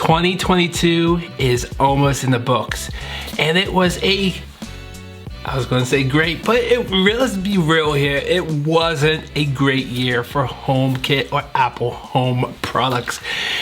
2022 is almost in the books, and it was I was gonna say great, but let's be real here, it wasn't a great year for HomeKit or Apple home products.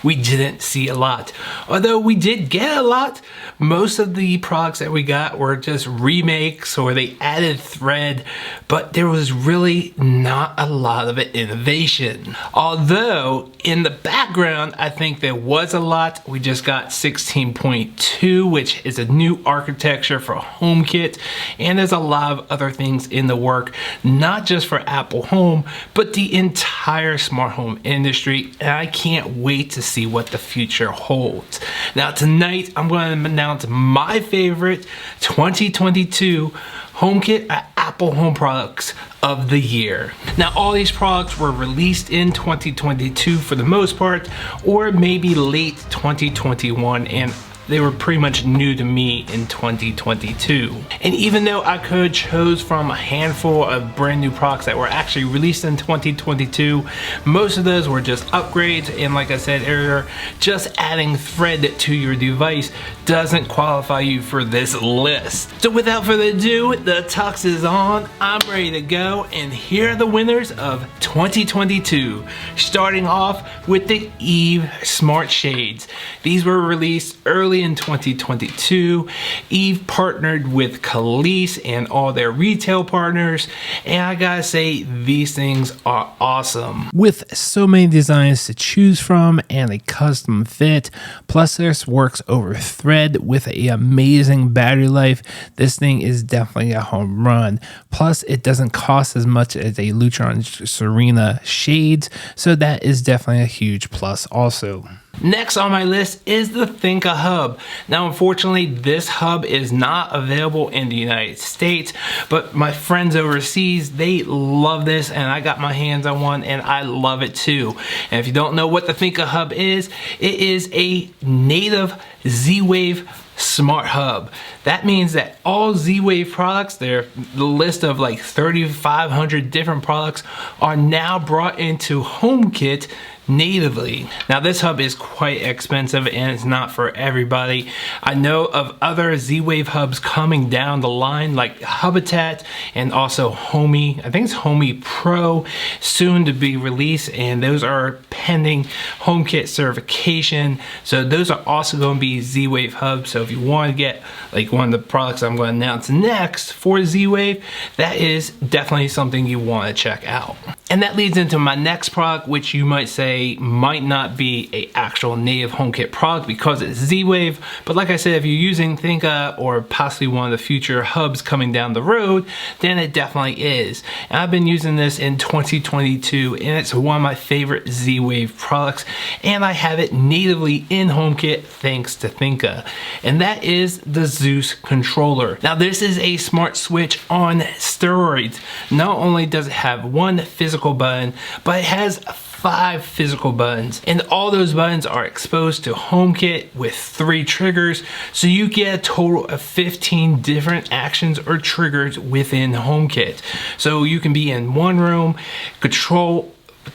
We didn't see a lot. Although we did get a lot, most of the products that we got were just remakes or they added thread, but there was really not a lot of innovation. Although in the background, I think there was a lot. We just got 16.2, which is a new architecture for HomeKit. And there's a lot of other things in the work, not just for Apple Home, but the entire smart home industry. And I can't wait to see what the future holds. Now tonight, I'm going to announce my favorite 2022 HomeKit Apple home products of the year. Now all these products were released in 2022 for the most part, or maybe late 2021, and they were pretty much new to me in 2022. And even though I could chose from a handful of brand new products that were actually released in 2022, most of those were just upgrades, and like I said earlier, just adding thread to your device doesn't qualify you for this list. So without further ado, the tux is on, I'm ready to go, and here are the winners of 2022. Starting off with the Eve Smart Shades. These were released early in 2022. Eve partnered with Khalees and all their retail partners, and I gotta say, these things are awesome. With so many designs to choose from and a custom fit, plus this works over thread with an amazing battery life, this thing is definitely a home run. Plus it doesn't cost as much as a Lutron Serena Shades, so that is definitely a huge plus also. Next on my list is the Thinka hub. Now unfortunately this hub is not available in the United States, but my friends overseas, they love this, and I got my hands on one and I love it too. And if you don't know what the Thinka hub is, it is a native Z-Wave smart hub. That means that all Z-Wave products, the list of like 3,500 different products, are now brought into HomeKit natively. Now this hub is quite expensive and it's not for everybody. I know of other Z-Wave hubs coming down the line like Habitat and also Homey. I think it's Homey Pro, soon to be released, and those are pending HomeKit certification. So those are also going to be Z-Wave hubs. So if you want to get like one of the products I'm going to announce next for Z-Wave, that is definitely something you want to check out. And that leads into my next product, which you might say might not be a actual native HomeKit product because it's Z-Wave, but like I said, if you're using Thinka or possibly one of the future hubs coming down the road, then it definitely is. And I've been using this in 2022, and it's one of my favorite Z-Wave products, and I have it natively in HomeKit thanks to Thinka, and that is the Zeus controller. Now this is a smart switch on steroids. Not only does it have one physical button, but it has 5 physical buttons, and all those buttons are exposed to HomeKit with 3 triggers, so you get a total of 15 different actions or triggers within HomeKit. So you can be in one room, control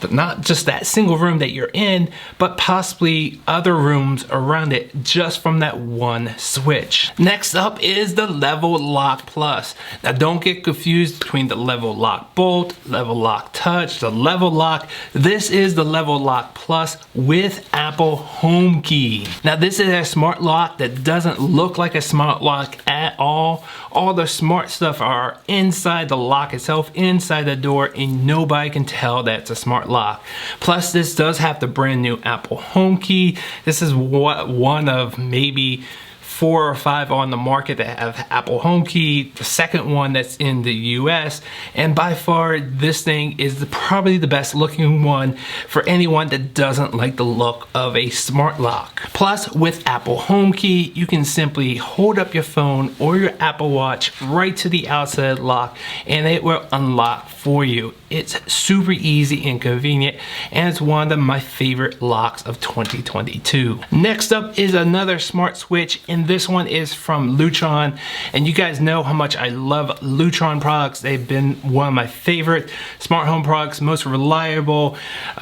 not just that single room that you're in, but possibly other rooms around it just from that one switch. Next up is the Level Lock Plus. Now don't get confused between the Level Lock Bolt, Level Lock Touch, the Level Lock. This is the Level Lock Plus with Apple Home Key. Now this is a smart lock that doesn't look like a smart lock at all. All the smart stuff are inside the lock itself, inside the door, and nobody can tell that it's a smart lock. Plus this does have the brand new Apple Home Key. This is one of maybe 4 or 5 on the market that have Apple Home Key, the second one that's in the US, and by far this thing is probably the best looking one for anyone that doesn't like the look of a smart lock. Plus with Apple Home Key, you can simply hold up your phone or your Apple Watch right to the outside lock and it will unlock for you. It's super easy and convenient, and it's one of my favorite locks of 2022. Next up is another smart switch, and this one is from Lutron. And you guys know how much I love Lutron products. They've been one of my favorite smart home products, most reliable.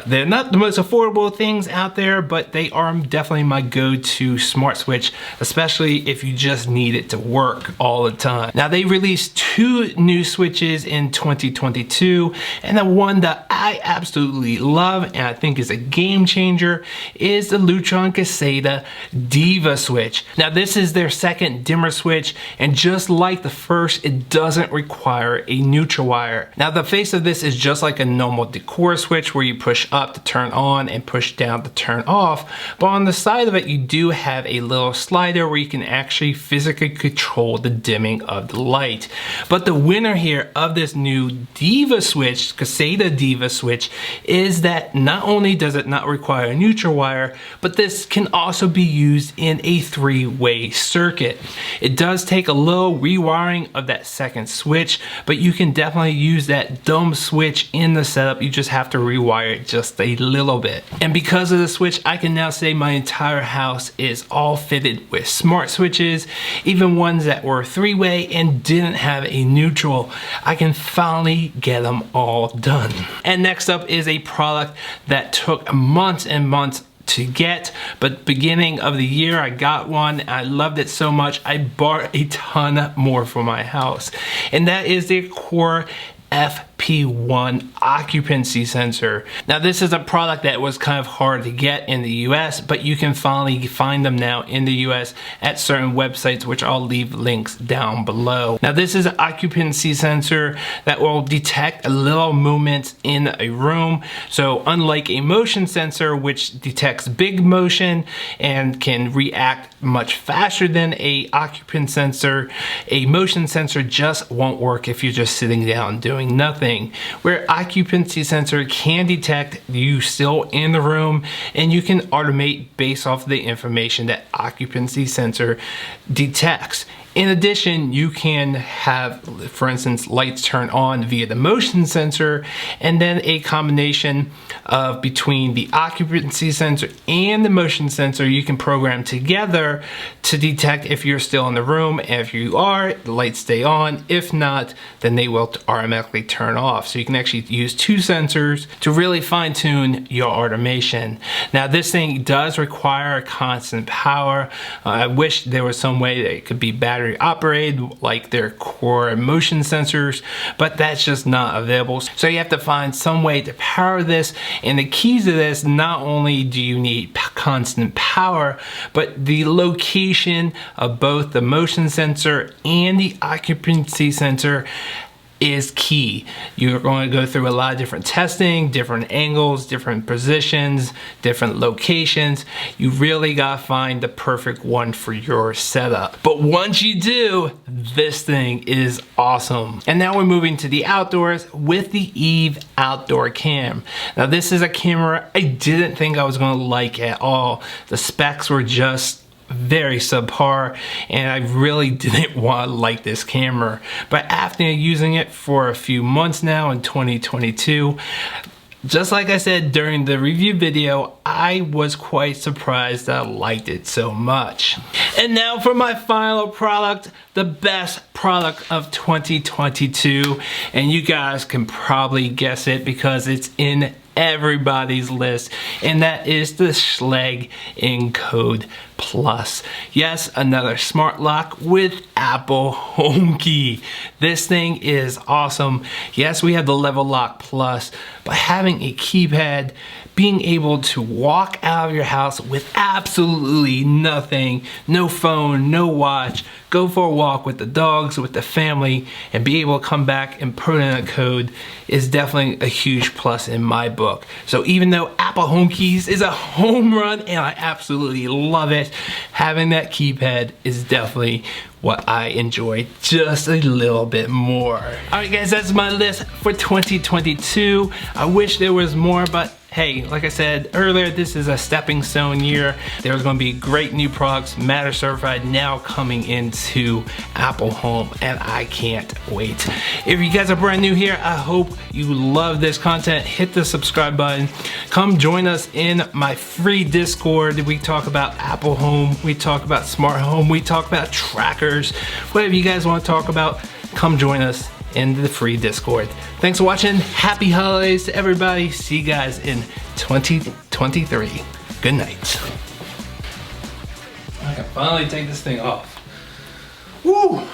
They're not the most affordable things out there, but they are definitely my go-to smart switch, especially if you just need it to work all the time. Now, they released 2 new switches in 2022, and the one that I absolutely love and I think is a game changer is the Lutron Caseta Diva switch. Now, this is their second dimmer switch, and just like the first, it doesn't require a neutral wire. Now, the face of this is just like a normal decor switch where you push up to turn on and push down to turn off, but on the side of it you do have a little slider where you can actually physically control the dimming of the light. But the winner here of this new Diva switch, Caseta Diva switch, is that not only does it not require a neutral wire, but this can also be used in a 3-way circuit. It does take a little rewiring of that second switch, but you can definitely use that dumb switch in the setup. You just have to rewire it just a little bit. And because of the switch, I can now say my entire house is all fitted with smart switches, even ones that were 3-way and didn't have a neutral. I can finally get them all done. And next up is a product that took months and months to get, but beginning of the year I got one. I loved it so much I bought a ton more for my house, and that is the Core FP1 occupancy sensor. Now, this is a product that was kind of hard to get in the US, but you can finally find them now in the US at certain websites, which I'll leave links down below. Now, this is an occupancy sensor that will detect little movements in a room. So unlike a motion sensor, which detects big motion and can react much faster than a occupant sensor, a motion sensor just won't work if you're just sitting down doing nothing. Where occupancy sensor can detect you still in the room, and you can automate based off the information that occupancy sensor detects. In addition, you can have, for instance, lights turn on via the motion sensor, and then a combination of between the occupancy sensor and the motion sensor you can program together to detect if you're still in the room. And if you are, the lights stay on. If not, then they will automatically turn off. So you can actually use 2 sensors to really fine tune your automation. Now, this thing does require constant power. I wish there was some way that it could be battery operated like their Core motion sensors, but that's just not available. So you have to find some way to power this, and the keys to this, not only do you need constant power, but the location of both the motion sensor and the occupancy sensor is key. You're going to go through a lot of different testing, different angles, different positions, different locations. You really gotta find the perfect one for your setup. But once you do, this thing is awesome. And now we're moving to the outdoors with the Eve Outdoor Cam. Now, this is a camera I didn't think I was gonna like at all. The specs were just very subpar, and I really didn't want to like this camera. But after using it for a few months now in 2022, just like I said during the review video, I was quite surprised that I liked it so much. And now for my final product, the best product of 2022, and you guys can probably guess it because it's in everybody's list, and that is the Schlage Encode Plus. Yes, another smart lock with Apple HomeKey. This thing is awesome. Yes, we have the Level Lock Plus, but having a keypad, being able to walk out of your house with absolutely nothing, no phone, no watch, go for a walk with the dogs, with the family, and be able to come back and put in a code is definitely a huge plus in my book. So even though Apple HomeKeys is a home run and I absolutely love it, having that keypad is definitely what I enjoy just a little bit more. Alright guys, that's my list for 2022. I wish there was more, but hey, like I said earlier, this is a stepping stone year. There's going to be great new products, Matter certified, now coming into Apple Home, and I can't wait. If you guys are brand new here, I hope you love this content. Hit the subscribe button. Come join us in my free Discord. We talk about Apple Home, we talk about smart home, we talk about trackers, whatever you guys want to talk about, come join us in the free Discord. Thanks for watching. Happy holidays to everybody. See you guys in 2023. Good night. I can finally take this thing off. Woo!